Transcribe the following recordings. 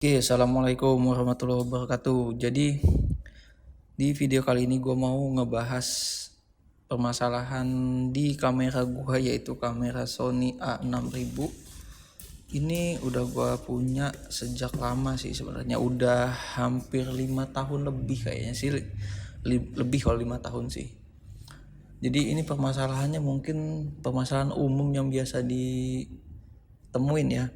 Oke, assalamualaikum warahmatullahi wabarakatuh. Jadi di video kali ini gue mau ngebahas permasalahan di kamera gue, yaitu kamera Sony A6000. Ini udah gue punya sejak lama sih sebenarnya, udah hampir 5 tahun lebih kayaknya sih, lebih kalau 5 tahun sih. Jadi ini permasalahannya mungkin permasalahan umum yang biasa ditemuin ya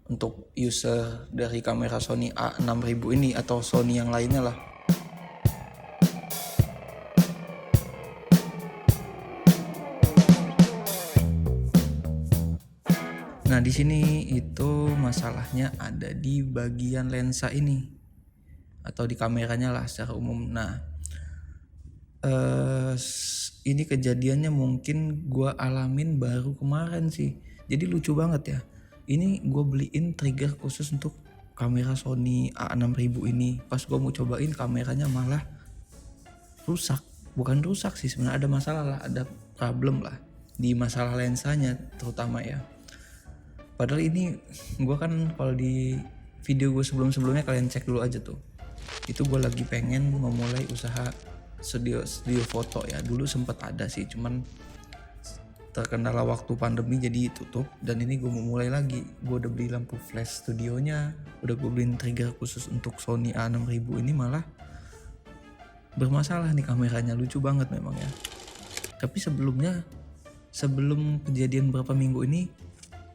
untuk user dari kamera Sony A6000 ini atau Sony yang lainnya lah. Nah, di sini itu masalahnya ada di bagian lensa ini atau di kameranya lah secara umum. Nah, ini kejadiannya mungkin gue alamin baru kemarin sih. Jadi lucu banget ya. Ini gue beliin trigger khusus untuk kamera Sony A6000 ini. Pas gue mau cobain, kameranya malah rusak. Bukan rusak sih, sebenarnya ada masalah lah, ada problem lah di masalah lensanya terutama ya. Padahal ini gue kan kalau di video gue sebelum-sebelumnya kalian cek dulu aja tuh. Itu gue lagi pengen memulai usaha studio foto ya. Dulu sempet ada sih, cuman terkendala waktu pandemi jadi tutup. Dan ini gue mau mulai lagi. Gue udah beli lampu flash studionya, udah gue beliin trigger khusus untuk Sony A6000 ini, malah bermasalah nih kameranya. Lucu banget memang ya. Tapi sebelum kejadian berapa minggu ini,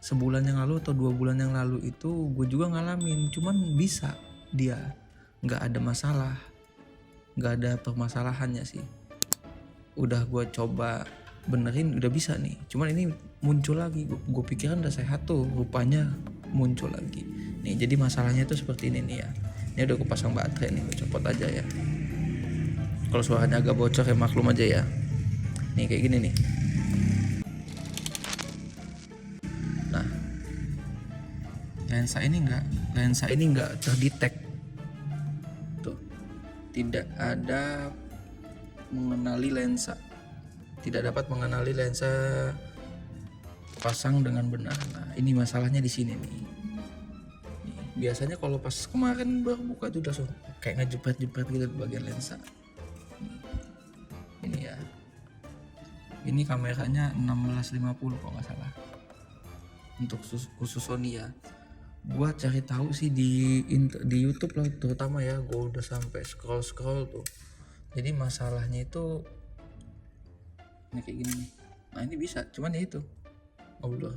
sebulan yang lalu atau 2 bulan yang lalu itu gue juga ngalamin, cuman bisa dia nggak ada masalah, nggak ada permasalahannya sih. Udah gue coba benerin, udah bisa nih, cuman ini muncul lagi. Gue pikiran udah sehat tuh, rupanya muncul lagi nih. Jadi masalahnya tuh seperti ini nih ya. Ini udah gue pasang baterai nih, gue copot aja ya. Kalau suaranya agak bocor ya maklum aja ya. Nih kayak gini nih. Nah, lensa ini nggak terdetek tuh, tidak dapat mengenali lensa pasang dengan benar. Nah, ini masalahnya di sini nih. Biasanya kalau pas kemarin baru buka tuh udah kayak ngejepret-jepret gitu di bagian lensa. Ini ya, ini kameranya 1650 kalau nggak salah, untuk khusus Sony ya. Gua cari tahu sih di YouTube lah terutama ya. Gua udah sampai scroll tuh. Jadi masalahnya itu ini kayak gini nih. Nah, ini bisa, cuman ya itu ngobrol.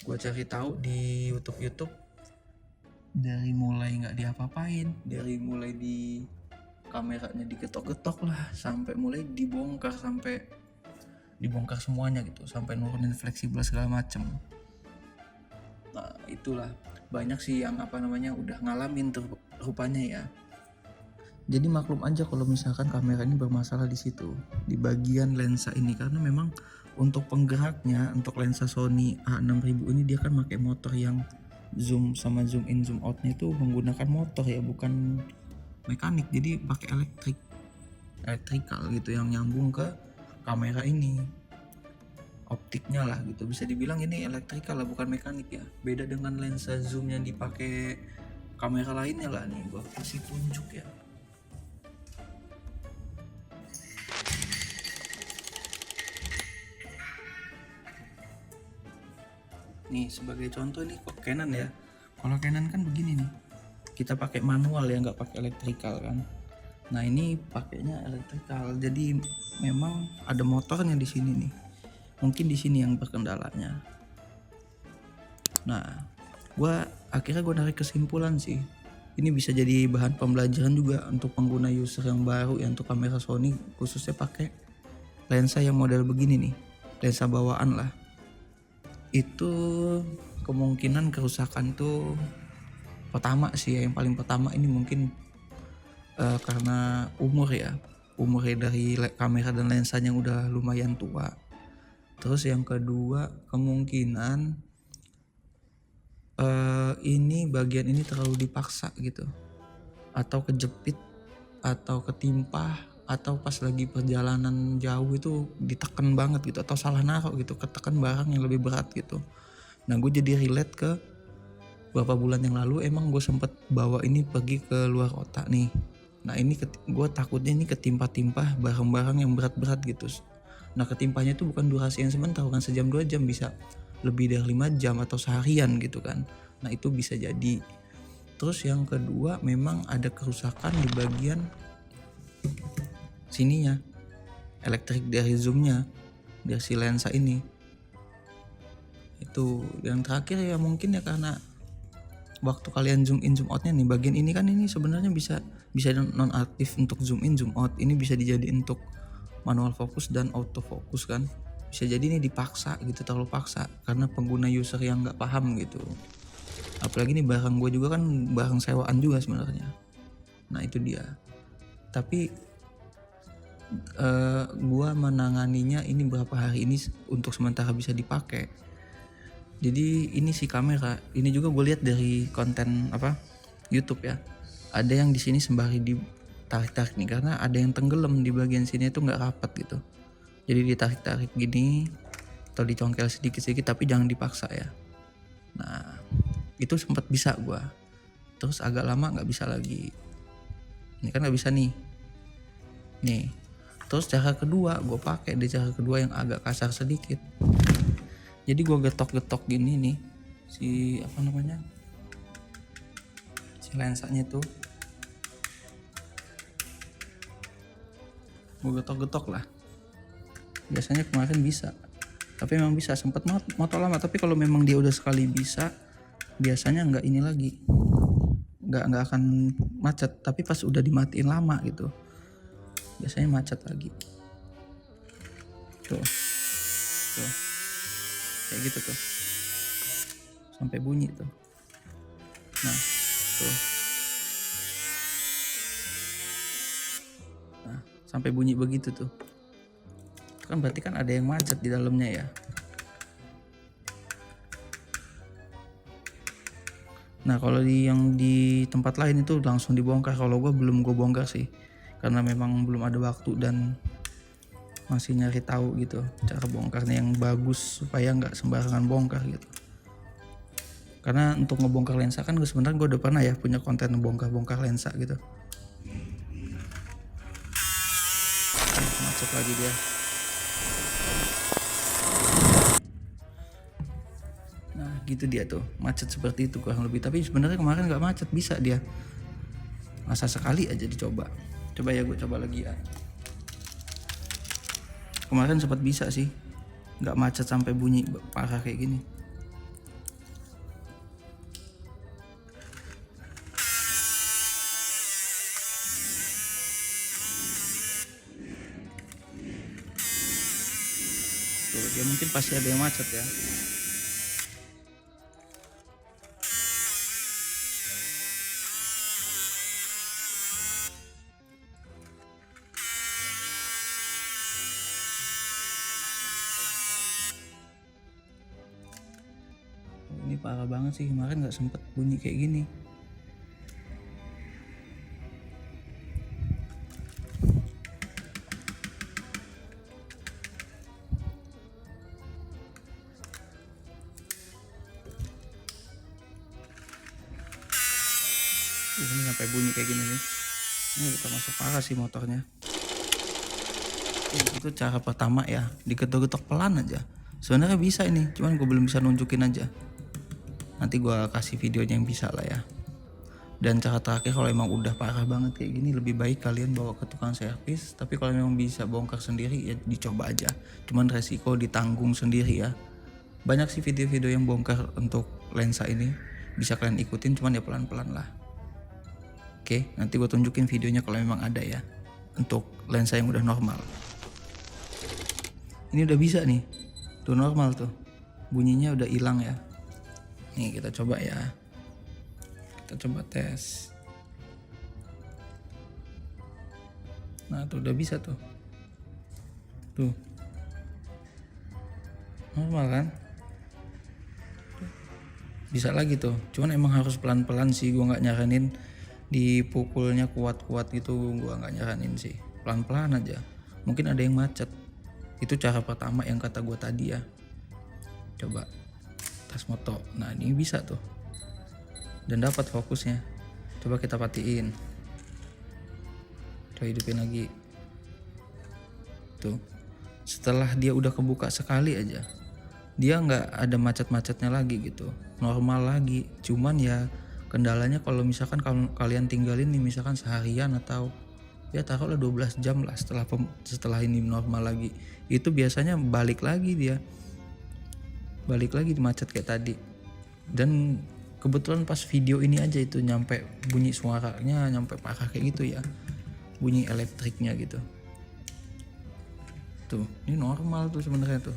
Gua cari tahu di YouTube dari mulai nggak diapa-apain, dari mulai di kameranya diketok-ketok lah, sampai mulai dibongkar semuanya gitu, sampai nurunin fleksibel segala macem. Nah, itulah banyak sih yang udah ngalamin tuh rupanya ya. Jadi maklum aja kalau misalkan kamera ini bermasalah di situ, di bagian lensa ini, karena memang untuk penggeraknya, untuk lensa Sony A6000 ini dia kan pakai motor yang zoom sama zoom in zoom outnya itu menggunakan motor ya, bukan mekanik. Jadi pakai elektrikal gitu yang nyambung ke kamera ini, optiknya lah gitu. Bisa dibilang ini elektrikal lah, bukan mekanik ya. Beda dengan lensa zoom yang dipakai kamera lainnya lah. Nih gua kasih tunjuk ya. Nih sebagai contoh nih kok Canon ya. Kalau Canon kan begini nih, kita pakai manual ya, nggak pakai elektrikal kan. Nah, ini pakainya elektrikal, jadi memang ada motornya di sini nih. Mungkin di sini yang berkendalanya. Nah, akhirnya gue narik kesimpulan sih. Ini bisa jadi bahan pembelajaran juga untuk pengguna user yang baru ya, untuk kamera Sony khususnya pakai lensa yang model begini nih, lensa bawaan lah. Itu kemungkinan kerusakan tuh pertama sih ya, yang paling pertama ini mungkin karena umurnya dari kamera dan lensanya yang udah lumayan tua. Terus yang kedua kemungkinan ini bagian ini terlalu dipaksa gitu, atau kejepit, atau ketimpa, atau pas lagi perjalanan jauh itu ditekan banget gitu, atau salah naruh gitu, ketekan barang yang lebih berat gitu. Nah, gue jadi relate ke beberapa bulan yang lalu emang gue sempet bawa ini pergi ke luar kota nih. Nah ini gue takutnya ini ketimpa-timpa barang-barang yang berat-berat gitu. Nah ketimpanya itu bukan durasi yang sebentar, bukan sejam 2 jam, bisa lebih dari 5 jam atau seharian gitu kan. Nah itu bisa jadi. Terus yang kedua memang ada kerusakan di bagian sininya, elektrik dari zoomnya, dari si lensa ini. Itu yang terakhir ya mungkin ya karena waktu kalian zoom in zoom outnya nih, bagian ini kan ini sebenarnya bisa nonaktif untuk zoom in zoom out, ini bisa dijadiin untuk manual fokus dan auto fokus kan. Bisa jadi ini dipaksa gitu, terlalu paksa karena pengguna user yang nggak paham gitu. Apalagi nih barang gue juga kan barang sewaan juga sebenarnya. Nah itu dia. Tapi gue menanganinya ini berapa hari ini untuk sementara bisa dipakai. Jadi ini si kamera, ini juga gue lihat dari konten YouTube ya. Ada yang di sini sembari ditarik-tarik nih karena ada yang tenggelam di bagian sini itu nggak rapat gitu. Jadi ditarik-tarik gini atau dicongkel sedikit-sedikit tapi jangan dipaksa ya. Nah itu sempat bisa gue, terus agak lama nggak bisa lagi. Ini kan nggak bisa nih. Terus cara kedua gue pakai di cara kedua yang agak kasar sedikit. Jadi gue getok-getok gini nih si si lensanya tuh, gue getok-getok lah. Biasanya kemarin bisa, tapi memang bisa sempat moto lama. Tapi kalau memang dia udah sekali bisa, biasanya nggak ini lagi, nggak akan macet. Tapi pas udah dimatiin lama gitu, biasanya macet lagi. Tuh. Kayak gitu tuh, sampai bunyi tuh. Nah tuh, nah sampai bunyi begitu tuh. Itu kan berarti kan ada yang macet di dalamnya ya. Nah kalau yang di tempat lain itu langsung dibongkar. Kalau gue belum gue bongkar sih, karena memang belum ada waktu dan masih nyari tahu gitu cara bongkarnya yang bagus supaya nggak sembarangan bongkar gitu. Karena untuk ngebongkar lensa kan sebenarnya gue udah pernah ya punya konten ngebongkar lensa gitu. Macet lagi dia. Nah gitu dia tuh, macet seperti itu kurang lebih. Tapi sebenarnya kemarin nggak macet, bisa dia. Masa sekali aja dicoba. Coba ya gue coba lagi ya. Kemarin sempat bisa sih, nggak macet sampai bunyi parah kayak gini. Tuh, dia mungkin pasti ada yang macet ya. Ini parah banget sih, kemarin nggak sempet bunyi kayak gini. Ini sampai bunyi kayak gini nih. Ini udah termasuk parah sih motornya. Itu cara pertama ya, digetok-getok pelan aja. Sebenarnya bisa ini, cuman gue belum bisa nunjukin aja. Nanti gue kasih videonya yang bisa lah ya. Dan cara terakhir kalau emang udah parah banget kayak gini, lebih baik kalian bawa ke tukang servis. Tapi kalau memang bisa bongkar sendiri ya dicoba aja. Cuman resiko ditanggung sendiri ya. Banyak sih video-video yang bongkar untuk lensa ini, bisa kalian ikutin, cuman ya pelan-pelan lah. Oke, nanti gue tunjukin videonya kalau memang ada ya, untuk lensa yang udah normal. Ini udah bisa nih, tuh normal tuh, bunyinya udah hilang ya. Nih kita coba ya, kita coba tes. Nah tuh udah bisa tuh, normal kan? Bisa lagi tuh, cuman emang harus pelan-pelan sih. Gue nggak nyaranin dipukulnya kuat-kuat gitu, gue nggak nyaranin sih, pelan-pelan aja. Mungkin ada yang macet. Itu cara pertama yang kata gue tadi ya. Coba tes moto. Nah ini bisa tuh, dan dapat fokusnya. Coba kita matiin, coba hidupin lagi tuh. Setelah dia udah kebuka sekali aja, dia nggak ada macet-macetnya lagi gitu, normal lagi. Cuman ya kendalanya kalau misalkan kalian tinggalin nih misalkan seharian atau ya taruhlah 12 jam lah setelah ini normal lagi, itu biasanya balik lagi macet kayak tadi. Dan kebetulan pas video ini aja itu nyampe bunyi suaranya, nyampe parah kayak gitu ya, bunyi elektriknya gitu tuh. Ini normal tuh sebenarnya tuh,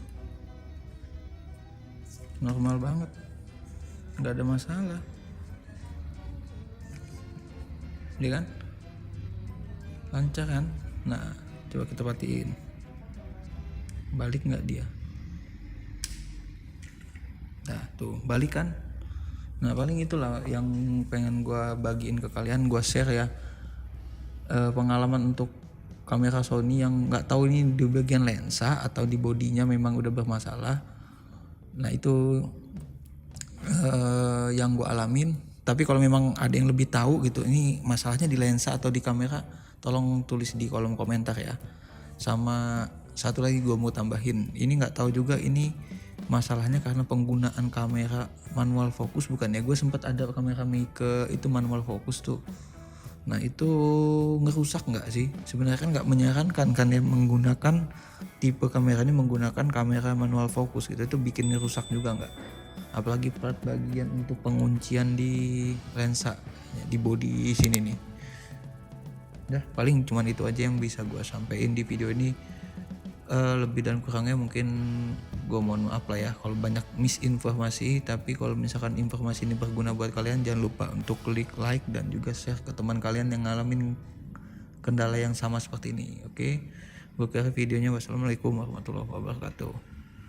normal banget, nggak ada masalah, ya kan, lancar kan. Nah coba kita matiin, balik nggak dia? Nah tuh balik kan. Nah paling itulah yang pengen gue bagiin ke kalian, gue share ya, pengalaman untuk kamera Sony yang nggak tahu ini di bagian lensa atau di bodinya memang udah bermasalah. Nah itu yang gue alamin. Tapi kalau memang ada yang lebih tahu gitu, ini masalahnya di lensa atau di kamera, tolong tulis di kolom komentar ya. Sama satu lagi gue mau tambahin, ini nggak tahu juga ini masalahnya karena penggunaan kamera manual fokus bukan ya. Gue sempat ada kamera Meike itu manual fokus tuh. Nah itu ngerusak nggak sih? Sebenarnya kan nggak menyarankan kan ya menggunakan tipe kamera ini menggunakan kamera manual fokus gitu, itu bikin ngerusak juga nggak? Apalagi part bagian untuk penguncian di lensa ya, di bodi sini nih. Dah paling cuman itu aja yang bisa gue sampaikan di video ini. Lebih dan kurangnya mungkin gue mohon maaf lah ya kalau banyak misinformasi. Tapi kalau misalkan informasi ini berguna buat kalian, jangan lupa untuk klik like dan juga share ke teman kalian yang ngalamin kendala yang sama seperti ini. Oke, gue kira videonya. Wassalamualaikum warahmatullahi wabarakatuh.